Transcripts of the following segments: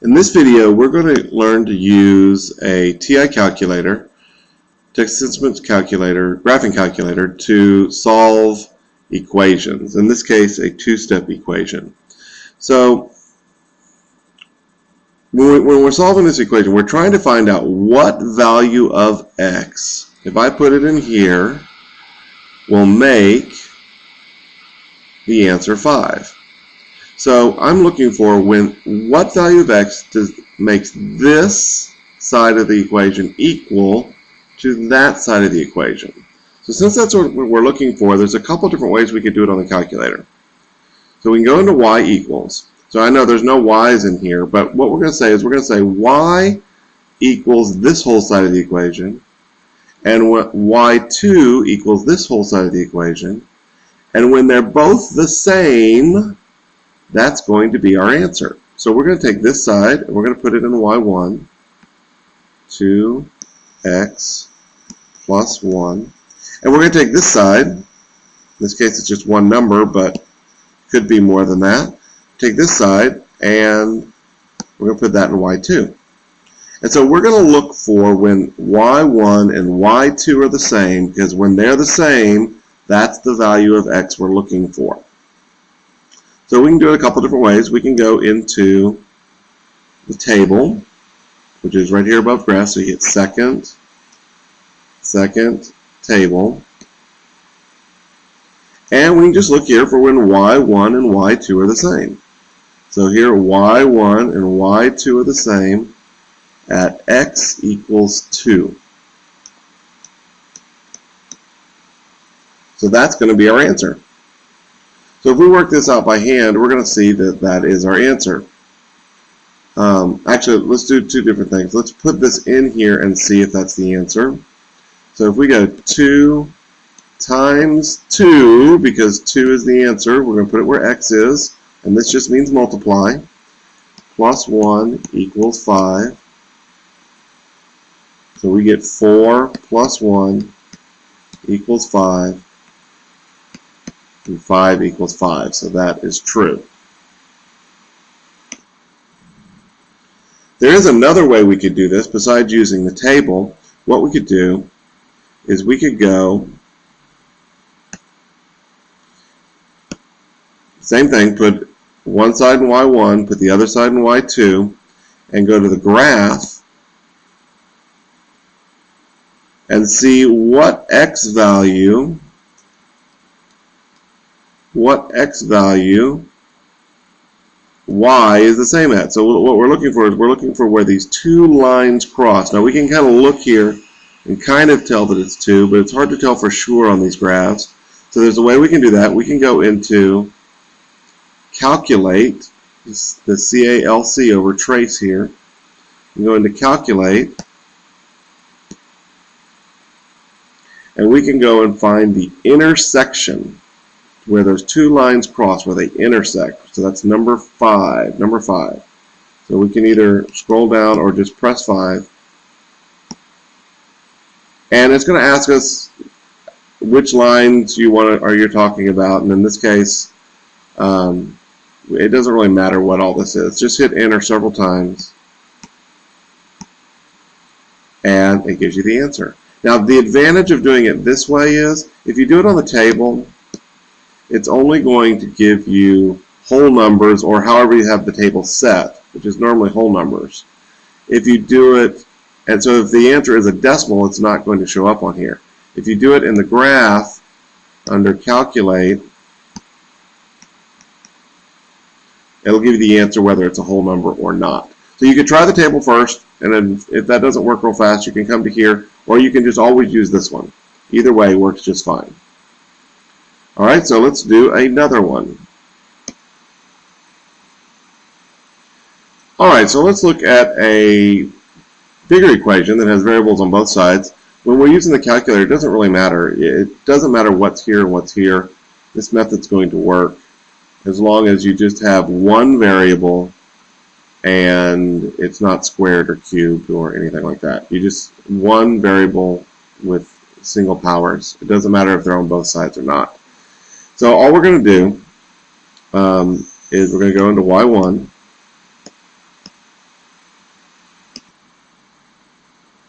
In this video, we're going to learn to use a TI calculator, text instruments calculator, graphing calculator, to solve equations. In this case, a two-step equation. So when we're solving this equation, we're trying to find out what value of x, if I put it in here, will make the answer 5. So I'm looking for what value of x makes this side of the equation equal to that side of the equation. So since that's what we're looking for, there's a couple different ways we could do it on the calculator. So we can go into y equals. So I know there's no y's in here, but what we're going to say is we're going to say y equals this whole side of the equation, and y2 equals this whole side of the equation, and when they're both the same, that's going to be our answer. So we're going to take this side and we're going to put it in y1, 2x plus 1. And we're going to take this side, in this case it's just one number, but could be more than that. Take this side and we're going to put that in y2. And so we're going to look for when y1 and y2 are the same, because when they're the same, that's the value of x we're looking for. So we can do it a couple different ways. We can go into the table, which is right here above graph. So you hit second, table. And we can just look here for when y1 and y2 are the same. So here y1 and y2 are the same at x equals 2. So that's going to be our answer. So if we work this out by hand, we're going to see that that is our answer. Actually, let's do two different things. Let's put this in here and see if that's the answer. So if we go 2 times 2, because 2 is the answer, we're going to put it where x is, and this just means multiply, plus 1 equals 5. So we get 4 plus 1 equals 5. And 5 equals 5, so that is true. There is another way we could do this besides using the table. What we could do is we could go, same thing, put one side in y1, put the other side in y2, and go to the graph and see what x value y is the same at. So what we're looking for is we're looking for where these two lines cross. Now we can kind of look here and kind of tell that it's 2, but it's hard to tell for sure on these graphs. So there's a way we can do that. We can go into calculate, the CALC over trace here. We go into calculate, and we can go and find the intersection where those two lines cross, where they intersect. So that's number 5. So we can either scroll down or just press 5. And it's going to ask us which lines you're talking about. And in this case, it doesn't really matter what all this is. Just hit enter several times, and it gives you the answer. Now the advantage of doing it this way is, if you do it on the table, it's only going to give you whole numbers, or however you have the table set, which is normally whole numbers. If you do it, and so if the answer is a decimal, it's not going to show up on here. If you do it in the graph, under calculate, it'll give you the answer whether it's a whole number or not. So you can try the table first, and then if that doesn't work real fast, you can come to here, or you can just always use this one. Either way works just fine. Alright, so let's do another one. Alright, so let's look at a bigger equation that has variables on both sides. When we're using the calculator, it doesn't really matter. It doesn't matter what's here and what's here. This method's going to work as long as you just have one variable and it's not squared or cubed or anything like that. You just one variable with single powers. It doesn't matter if they're on both sides or not. So all we're going to do is we're going to go into y1,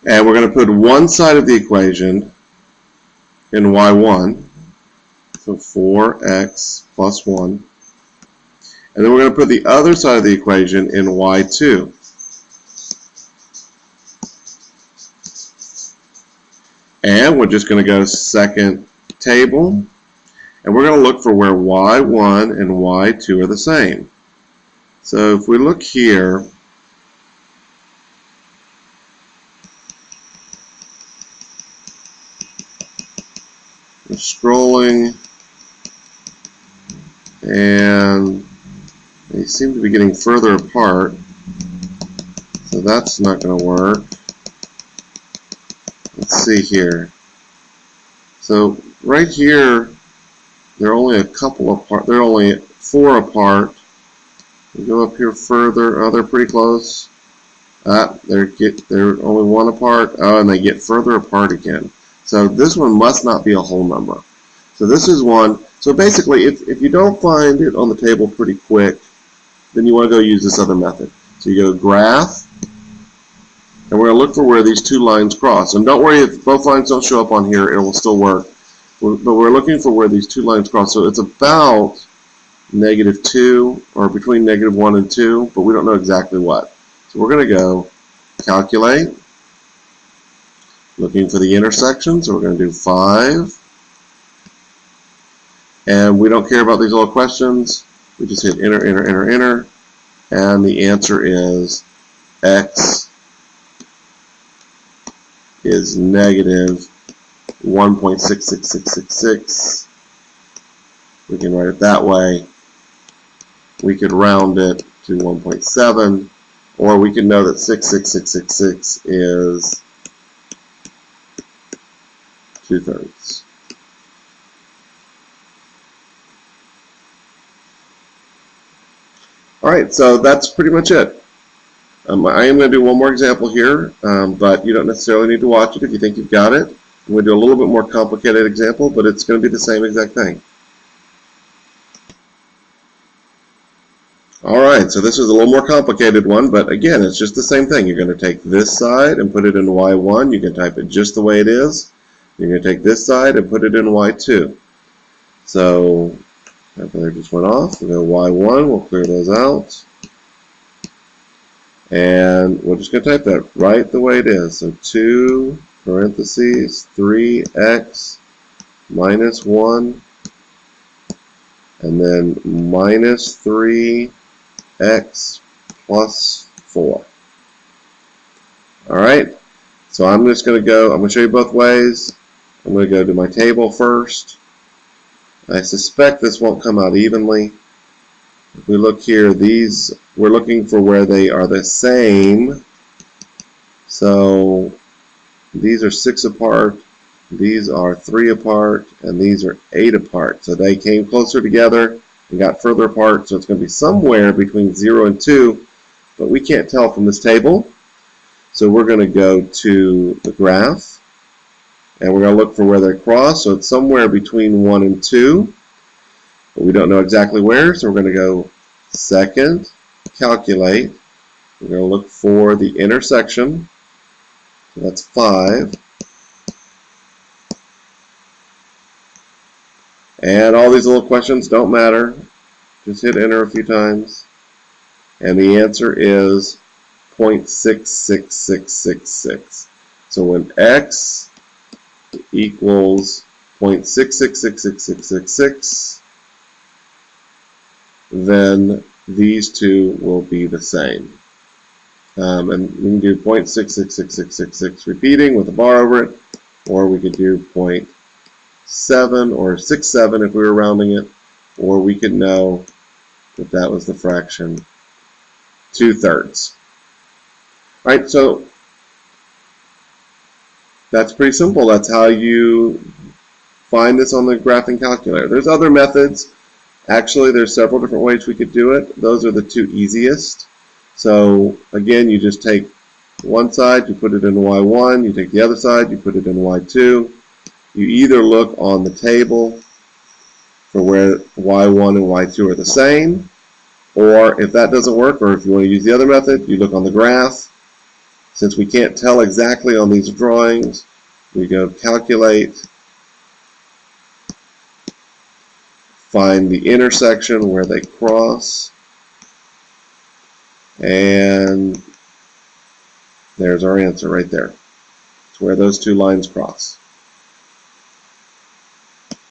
And we're going to put one side of the equation in y1, so 4x plus 1. And then we're going to put the other side of the equation in y2. And we're just going to go second table, and we're going to look for where y1 and y2 are the same. So if we look here, we're scrolling, and they seem to be getting further apart, so that's not going to work. Let's see here. So right here, they're only a couple apart. They're only 4 apart. We go up here further. Oh, they're pretty close. They're only 1 apart. Oh, and they get further apart again. So this one must not be a whole number. So this is one. So basically, if you don't find it on the table pretty quick, then you want to go use this other method. So you go graph, and we're going to look for where these 2 lines cross. And don't worry if both lines don't show up on here, it will still work. But we're looking for where these 2 lines cross. So it's about -2, or between -1 and 2, but we don't know exactly what. So we're going to go calculate, looking for the intersection. So we're going to do 5. And we don't care about these little questions. We just hit enter, enter, enter, enter. And the answer is x is negative 1.66666. We can write it that way. We could round it to 1.7, or we can know that 66666 is 2/3. Alright, so that's pretty much it. I am going to do one more example here, but you don't necessarily need to watch it if you think you've got it. I'm going to do a little bit more complicated example, but it's going to be the same exact thing. Alright, so this is a little more complicated one, but again, it's just the same thing. You're going to take this side and put it in y1. You can type it just the way it is. You're going to take this side and put it in y2. So, that there just went off. We'll go y1, we'll clear those out. And we're just going to type that right the way it is. So 2 parentheses 3x minus 1, and then minus 3x plus 4. Alright, so I'm just going to go, I'm going to show you both ways. I'm going to go to my table first. I suspect this won't come out evenly. If we look here, these, we're looking for where they are the same. So these are 6 apart, these are 3 apart, and these are 8 apart. So they came closer together and got further apart, so it's going to be somewhere between 0 and 2, but we can't tell from this table. So we're going to go to the graph, and we're going to look for where they cross. So it's somewhere between 1 and 2, but we don't know exactly where, so we're going to go second, calculate. We're going to look for the intersection. So that's 5. And all these little questions don't matter. Just hit enter a few times. And the answer is 0.66666. So when x equals 0.6666666, then these two will be the same. And we can do 0.6666666 repeating with a bar over it, or we could do 0.7 or 67 if we were rounding it, or we could know that that was the fraction 2/3. Alright, so that's pretty simple. That's how you find this on the graphing calculator. There's other methods. Actually, there's several different ways we could do it. Those are the 2 easiest. So again, you just take one side, you put it in y1, you take the other side, you put it in y2. You either look on the table for where y1 and y2 are the same, or if that doesn't work, or if you want to use the other method, you look on the graph. Since we can't tell exactly on these drawings, we go calculate, find the intersection where they cross, and there's our answer right there. It's where those two lines cross.